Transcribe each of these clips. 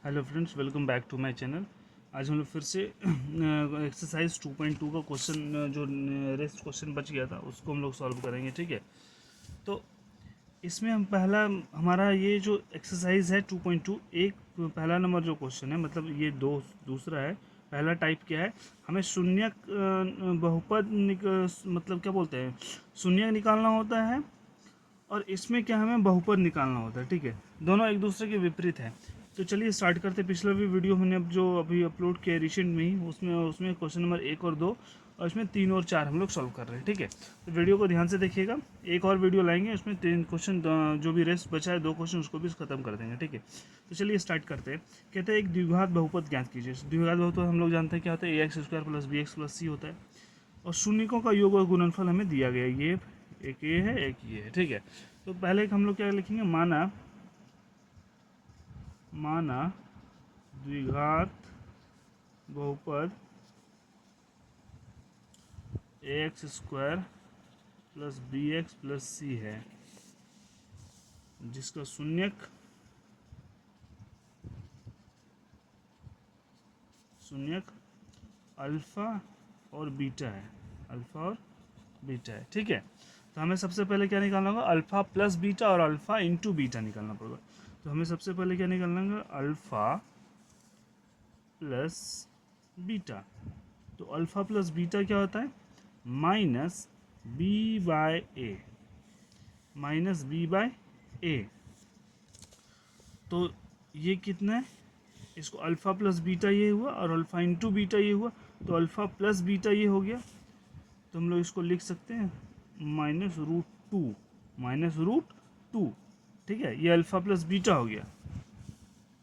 Hello friends, welcome back to my channel. आज हम लोग फिर से एक्सरसाइज 2.2 का क्वेश्चन जो रेस्ट क्वेश्चन बच गया था उसको हम लोग सॉल्व करेंगे। ठीक है, तो इसमें हम पहला हमारा ये जो एक्सरसाइज है 2.2, एक पहला नंबर जो क्वेश्चन है, मतलब ये दूसरा है। पहला टाइप क्या है, हमें शून्यक बहुपद मतलब क्या बोलते हैं, शून्यक निकालना होता है, और इसमें क्या हमें बहुपद निकालना होता है। ठीक है, दोनों एक दूसरे के विपरीत है। तो चलिए स्टार्ट करते हैं। पिछला भी वीडियो मैंने अब जो अभी अपलोड किया रिसेंट में ही, उसमें क्वेश्चन नंबर 1 और 2 और इसमें 3 और 4 हम लोग सॉल्व कर रहे हैं। ठीक है, तो वीडियो को ध्यान से देखिएगा। एक और वीडियो लाएंगे, उसमें 3 क्वेश्चन, जो भी रेस्ट बचा है 2 क्वेश्चन, उसको भी खत्म कर देंगे। ठीक है, तो चलिए स्टार्ट करते हैं। कहते हैं एक द्विघात बहुपद ज्ञात कीजिए। द्विघात बहुपद हम लोग जानते हैं क्या होता है, ax² प्लस bx+c होता है, और शून्यकों का योग और गुणनफल हमें दिया गया है। ये एक ये है, एक ये है। ठीक है, तो पहले हम लोग क्या लिखेंगे, माना द्विघात बहुपद ax² प्लस bx+c है, जिसका शून्यक अल्फा और बीटा है, अल्फा और बीटा है। ठीक है, तो हमें सबसे पहले क्या निकालना होगा, अल्फा प्लस बीटा और अल्फा इंटू बीटा निकालना पड़ेगा। तो हमें सबसे पहले क्या निकालना होगा, अल्फा प्लस बीटा। तो अल्फा प्लस बीटा क्या होता है, माइनस बी बाय ए, माइनस बी बाय ए। तो ये कितना है, इसको अल्फा प्लस बीटा ये हुआ और अल्फा इंटू बीटा ये हुआ, तो अल्फा प्लस बीटा ये हो गया। तो हम लोग इसको लिख सकते हैं -√2। ठीक है, ये अल्फा प्लस बीटा हो गया।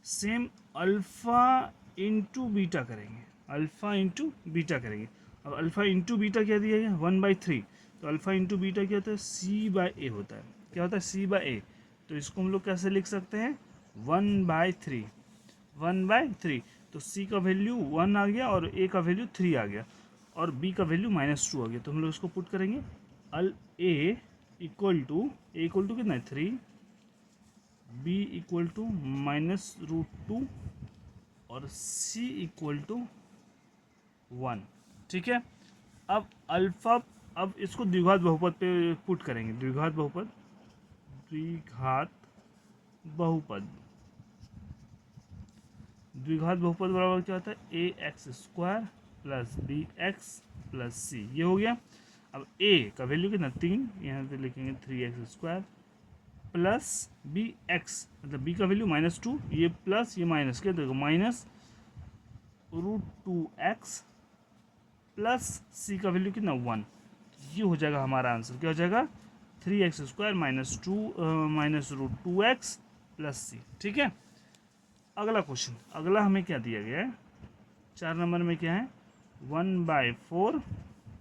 सेम अल्फा इंटू बीटा करेंगे, अल्फा इंटू बीटा करेंगे। अब अल्फा इंटू बीटा क्या दिया गया, 1/3। तो अल्फा इंटू बीटा क्या होता है, c/a होता है। क्या होता है, c/a। तो इसको हम लोग कैसे लिख सकते हैं, 1/3, 1/3। तो c का वैल्यू 1 आ गया और a का वैल्यू 3 आ गया और b का वैल्यू -2 आ गया। तो हम लोग इसको पुट करेंगे, a इक्वल टू कितना है, 3, b इक्वल टू -√2 और c इक्वल टू 1। ठीक है, अब अल्फा, अब इसको द्विघात बहुपद पे पुट करेंगे। द्विघात बहुपद बराबर क्या होता है, ax² प्लस bx+c, ये हो गया। अब a का वैल्यू कितना, 3, यहाँ पे लिखेंगे 3x² प्लस bx, मतलब b का वैल्यू -2, ये प्लस ये माइनस, क्या देखो, -√2x प्लस c का वैल्यू कितना, 1। ये हो जाएगा हमारा आंसर। क्या हो जाएगा, 3x² -√2x प्लस c। ठीक है, अगला क्वेश्चन, अगला हमें क्या दिया गया है, 4 नंबर में क्या है, 1/4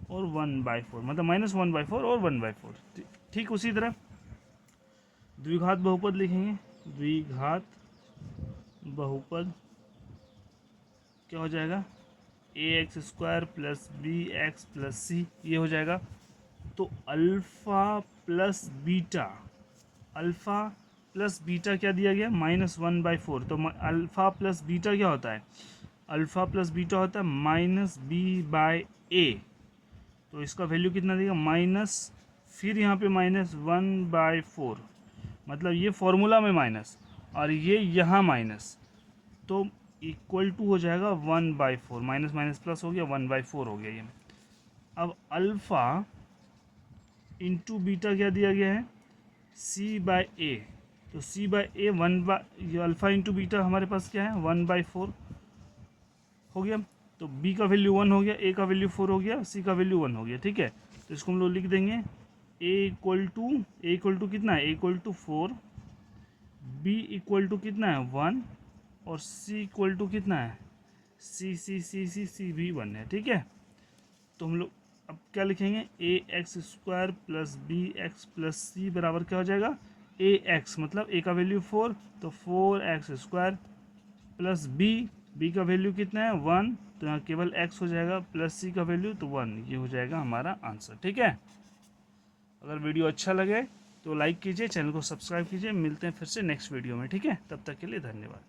और 1/4, मतलब -1/4 और 1/4। ठीक उसी तरह द्विघात बहुपद लिखेंगे। द्विघात बहुपद क्या हो जाएगा, ax² प्लस bx+c, ये हो जाएगा। तो alpha plus beta, alpha plus beta क्या दिया गया, -1/4। तो अल्फा प्लस बीटा क्या होता है, अल्फा प्लस बीटा होता है -b/a। तो इसका वैल्यू कितना देगा, माइनस, फिर यहाँ पे -1/4, मतलब ये फॉर्मूला में माइनस और ये यहाँ माइनस, तो इक्वल टू हो जाएगा 1/4, माइनस माइनस प्लस हो गया, 1/4 हो गया ये। अब अल्फा इंटू बीटा क्या दिया गया है, c/a। तो c/a ये अल्फा इंटू बीटा हमारे पास क्या है, 1/4 हो गया। तो b का वैल्यू 1 हो गया, a का वैल्यू 4 हो गया, c का वैल्यू 1 हो गया। ठीक है, तो इसको हम लोग लिख देंगे, a इक्वल टू कितना है, a equal to 4, b equal to कितना है, 1, और c इक्वल टू कितना है, c भी 1 है। ठीक है, तो हम लोग अब क्या लिखेंगे, ax² प्लस bx+c बराबर क्या हो जाएगा, ax, मतलब a का वैल्यू 4, तो 4x² प्लस b का वैल्यू कितना है, 1, तो यहाँ केवल x हो जाएगा, प्लस c का वैल्यू तो 1। ये हो जाएगा हमारा आंसर। ठीक है, अगर वीडियो अच्छा लगे तो लाइक कीजिए, चैनल को सब्सक्राइब कीजिए। मिलते हैं फिर से नेक्स्ट वीडियो में। ठीक है, तब तक के लिए धन्यवाद।